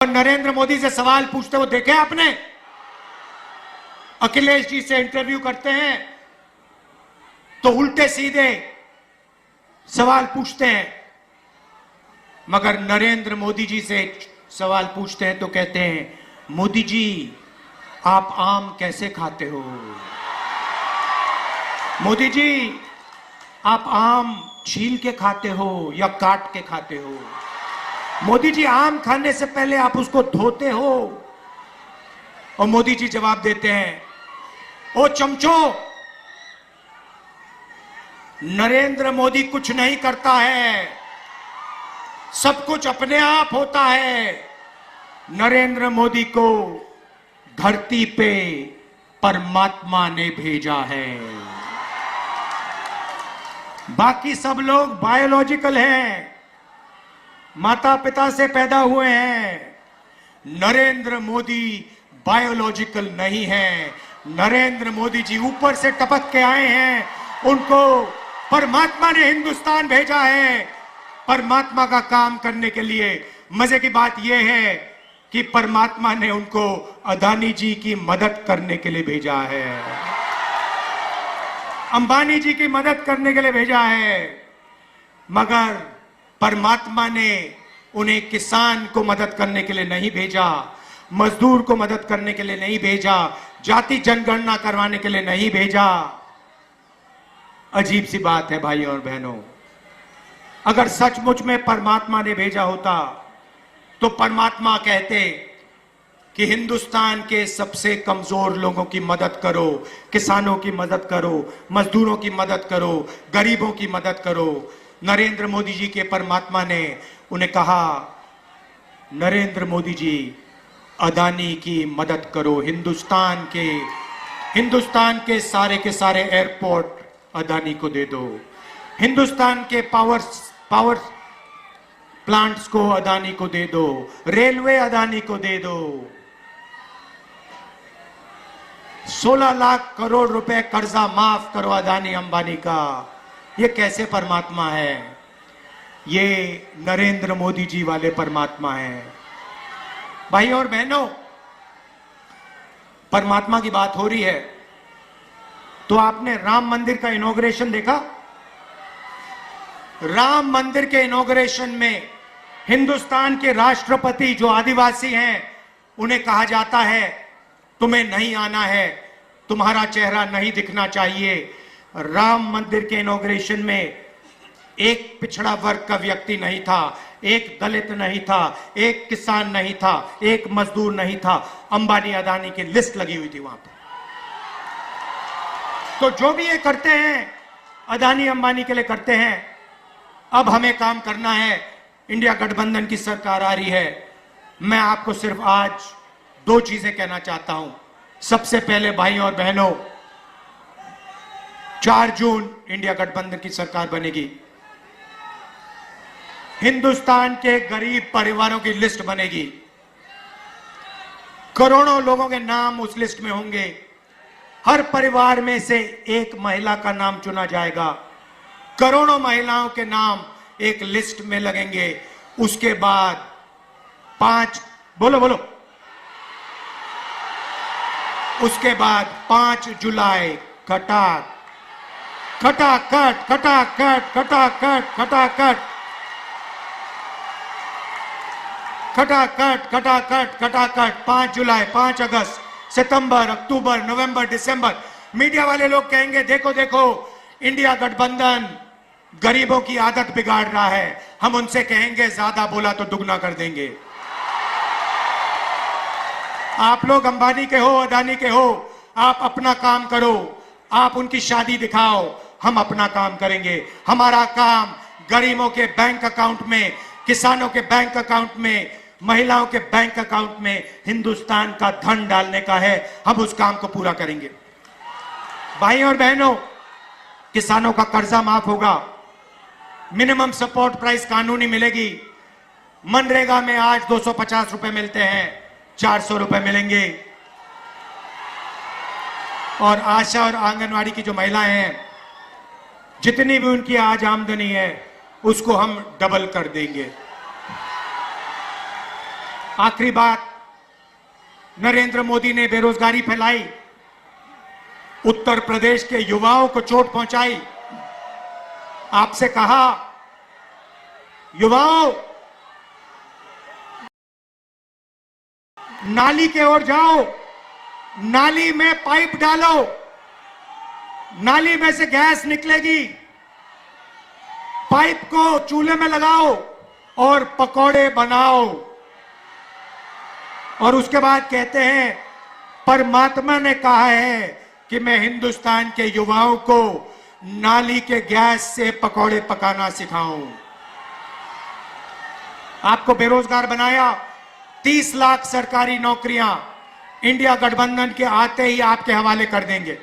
और नरेंद्र मोदी से सवाल पूछते हुए देखे आपने? अखिलेश जी से इंटरव्यू करते हैं तो उल्टे सीधे सवाल पूछते हैं, मगर नरेंद्र मोदी जी से सवाल पूछते हैं तो कहते हैं, मोदी जी आप आम कैसे खाते हो? मोदी जी आप आम छील के खाते हो या काट के खाते हो? मोदी जी आम खाने से पहले आप उसको धोते हो? और मोदी जी जवाब देते हैं, ओ चमचो, नरेंद्र मोदी कुछ नहीं करता है, सब कुछ अपने आप होता है। नरेंद्र मोदी को धरती पे परमात्मा ने भेजा है, बाकी सब लोग बायोलॉजिकल हैं, माता पिता से पैदा हुए हैं। नरेंद्र मोदी बायोलॉजिकल नहीं है। नरेंद्र मोदी जी ऊपर से टपक के आए हैं, उनको परमात्मा ने हिंदुस्तान भेजा है परमात्मा का काम करने के लिए। मजे की बात यह है कि परमात्मा ने उनको अदानी जी की मदद करने के लिए भेजा है, अंबानी जी की मदद करने के लिए भेजा है, मगर परमात्मा ने उन्हें किसान को मदद करने के लिए नहीं भेजा, मजदूर को मदद करने के लिए नहीं भेजा, जाति जनगणना करवाने के लिए नहीं भेजा। अजीब सी बात है भाइयों और बहनों, अगर सचमुच में परमात्मा ने भेजा होता तो परमात्मा कहते कि हिंदुस्तान के सबसे कमजोर लोगों की मदद करो, किसानों की मदद करो, मजदूरों की मदद करो, गरीबों की मदद करो। नरेंद्र मोदी जी के परमात्मा ने उन्हें कहा, नरेंद्र मोदी जी अदानी की मदद करो, हिंदुस्तान के सारे एयरपोर्ट अदानी को दे दो, हिंदुस्तान के पावर प्लांट्स को अदानी को दे दो, रेलवे अदानी को दे दो। 16 लाख करोड़ रुपए कर्जा माफ करो अदानी अंबानी का। ये कैसे परमात्मा है? ये नरेंद्र मोदी जी वाले परमात्मा है। भाइयों और बहनों, परमात्मा की बात हो रही है तो आपने राम मंदिर का इनॉग्रेशन देखा? राम मंदिर के इनॉग्रेशन में हिंदुस्तान के राष्ट्रपति जो आदिवासी हैं, उन्हें कहा जाता है तुम्हें नहीं आना है, तुम्हारा चेहरा नहीं दिखना चाहिए। राम मंदिर के इनॉग्रेशन में एक पिछड़ा वर्ग का व्यक्ति नहीं था, एक दलित नहीं था, एक किसान नहीं था, एक मजदूर नहीं था। अंबानी अदानी की लिस्ट लगी हुई थी वहां पर। तो जो भी ये करते हैं अदानी अंबानी के लिए करते हैं। अब हमें काम करना है। इंडिया गठबंधन की सरकार आ रही है। मैं आपको सिर्फ आज 2 चीजें कहना चाहता हूं। सबसे पहले भाइयों और बहनों, 4 जून इंडिया गठबंधन की सरकार बनेगी। हिंदुस्तान के गरीब परिवारों की लिस्ट बनेगी। करोड़ों लोगों के नाम उस लिस्ट में होंगे। हर परिवार में से एक महिला का नाम चुना जाएगा। करोड़ों महिलाओं के नाम एक लिस्ट में लगेंगे। उसके बाद 5 उसके बाद 5 जुलाई खटाखट खटाखट खटाखट खटाखट खटाखट खटाखट खटाखट 5 जुलाई, 5 अगस्त, सितंबर, अक्टूबर, नवंबर, दिसंबर। मीडिया वाले लोग कहेंगे देखो देखो इंडिया गठबंधन गरीबों की आदत बिगाड़ रहा है। हम उनसे कहेंगे ज्यादा बोला तो दुगना कर देंगे। आप लोग अंबानी के हो, अदानी के हो, आप अपना काम करो, आप उनकी शादी दिखाओ, हम अपना काम करेंगे। हमारा काम गरीबों के बैंक अकाउंट में, किसानों के बैंक अकाउंट में, महिलाओं के बैंक अकाउंट में हिंदुस्तान का धन डालने का है। हम उस काम को पूरा करेंगे। भाइयों और बहनों, किसानों का कर्जा माफ होगा, मिनिमम सपोर्ट प्राइस कानूनी मिलेगी। मनरेगा में आज 250 रुपए मिलते हैं, 400 रुपए मिलेंगे। और आशा और आंगनवाड़ी की जो महिलाएं हैं, जितनी भी उनकी आज आमदनी है उसको हम डबल कर देंगे। आखिरी बात, नरेंद्र मोदी ने बेरोजगारी फैलाई, उत्तर प्रदेश के युवाओं को चोट पहुंचाई। आपसे कहा, युवाओं नाली के ओर जाओ, नाली में पाइप डालो, नाली में से गैस निकलेगी, पाइप को चूल्हे में लगाओ और पकौड़े बनाओ। और उसके बाद कहते हैं परमात्मा ने कहा है कि मैं हिंदुस्तान के युवाओं को नाली के गैस से पकौड़े पकाना सिखाऊं। आपको बेरोजगार बनाया, 30 लाख सरकारी नौकरियां इंडिया गठबंधन के आते ही आपके हवाले कर देंगे।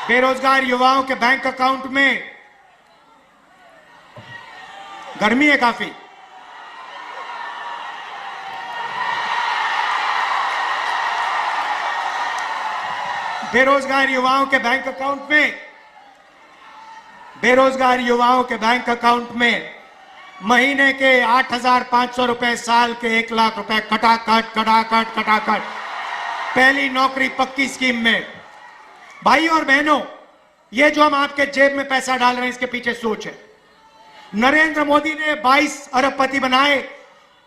बेरोजगार युवाओं के बैंक अकाउंट में, गर्मी है काफी, बेरोजगार युवाओं के बैंक अकाउंट में, बेरोजगार युवाओं के बैंक अकाउंट में महीने के 8,500 रुपए, साल के 1 लाख रुपए खटाखट खटाखट खटाखट, पहली नौकरी पक्की स्कीम में। भाई और बहनों, ये जो हम आपके जेब में पैसा डाल रहे हैं, इसके पीछे सोच है। नरेंद्र मोदी ने 22 अरबपति बनाए,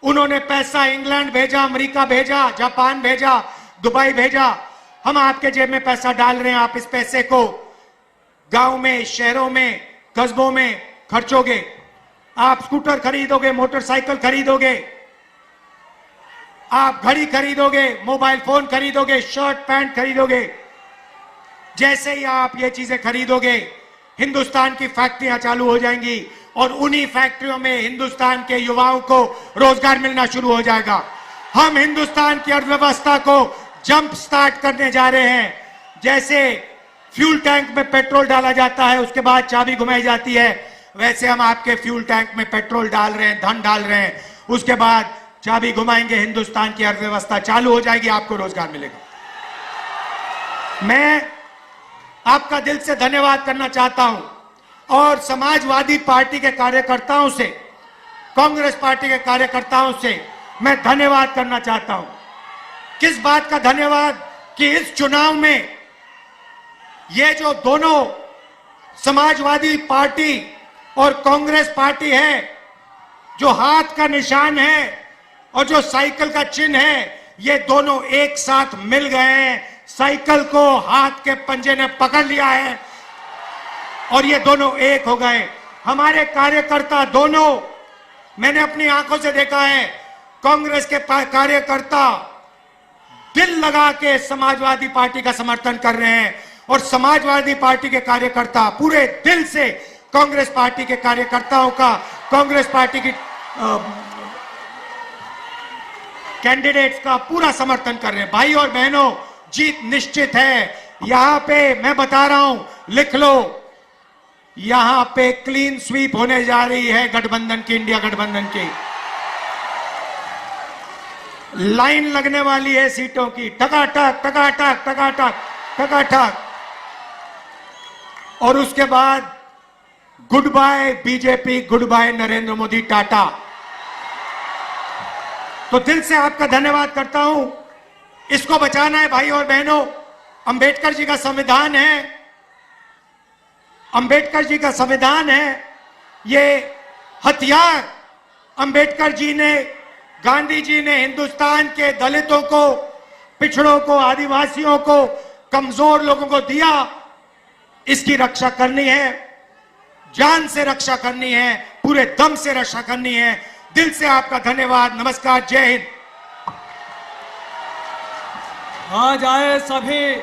उन्होंने पैसा इंग्लैंड भेजा, अमेरिका भेजा, जापान भेजा, दुबई भेजा। हम आपके जेब में पैसा डाल रहे हैं, आप इस पैसे को गांव में, शहरों में, कस्बों में खर्चोगे। आप स्कूटर खरीदोगे, मोटरसाइकिल खरीदोगे, आप घड़ी खरीदोगे, मोबाइल फोन खरीदोगे, शर्ट पैंट खरीदोगे। जैसे ही आप ये चीजें खरीदोगे, हिंदुस्तान की फैक्ट्रियां चालू हो जाएंगी और उन्हीं फैक्ट्रियों में हिंदुस्तान के युवाओं को रोजगार मिलना शुरू हो जाएगा। हम हिंदुस्तान की अर्थव्यवस्था को जंप स्टार्ट करने जा रहे हैं। जैसे फ्यूल टैंक में पेट्रोल डाला जाता है, उसके बाद चाबी घुमाई जाती है, वैसे हम आपके फ्यूल टैंक में पेट्रोल डाल रहे हैं, धन डाल रहे हैं। उसके बाद चाबी घुमाएंगे, हिंदुस्तान की अर्थव्यवस्था चालू हो जाएगी, आपको रोजगार मिलेगा। मैं आपका दिल से धन्यवाद करना चाहता हूं और समाजवादी पार्टी के कार्यकर्ताओं से, कांग्रेस पार्टी के कार्यकर्ताओं से मैं धन्यवाद करना चाहता हूं। किस बात का धन्यवाद कि इस चुनाव में ये जो दोनों समाजवादी पार्टी और कांग्रेस पार्टी है, जो हाथ का निशान है और जो साइकिल का चिन्ह है, ये दोनों एक साथ मिल गए हैं। साइकिल को हाथ के पंजे ने पकड़ लिया है और ये दोनों एक हो गए। हमारे कार्यकर्ता दोनों, मैंने अपनी आंखों से देखा है, कांग्रेस के कार्यकर्ता दिल लगा के समाजवादी पार्टी का समर्थन कर रहे हैं और समाजवादी पार्टी के कार्यकर्ता पूरे दिल से कांग्रेस पार्टी के कार्यकर्ताओं का, कांग्रेस पार्टी की कैंडिडेट्स का पूरा समर्थन कर रहे हैं। भाई और बहनों, जीत निश्चित है। यहां पे मैं बता रहा हूं, लिख लो, यहां पे क्लीन स्वीप होने जा रही है गठबंधन की, इंडिया गठबंधन की। लाइन लगने वाली है सीटों की, टकाटक टकाटक टकाटक टकाटक। और उसके बाद goodbye BJP, goodbye Narendra Modi, टाटा। तो दिल से आपका धन्यवाद करता हूं। इसको बचाना है भाई और बहनों। अंबेडकर जी का संविधान है, अंबेडकर जी का संविधान है, ये हथियार अंबेडकर जी ने, गांधी जी ने हिंदुस्तान के दलितों को, पिछड़ों को, आदिवासियों को, कमजोर लोगों को दिया। इसकी रक्षा करनी है, जान से रक्षा करनी है, पूरे दम से रक्षा करनी है। दिल से आपका धन्यवाद। नमस्कार, जय हिंद। आज आए सभी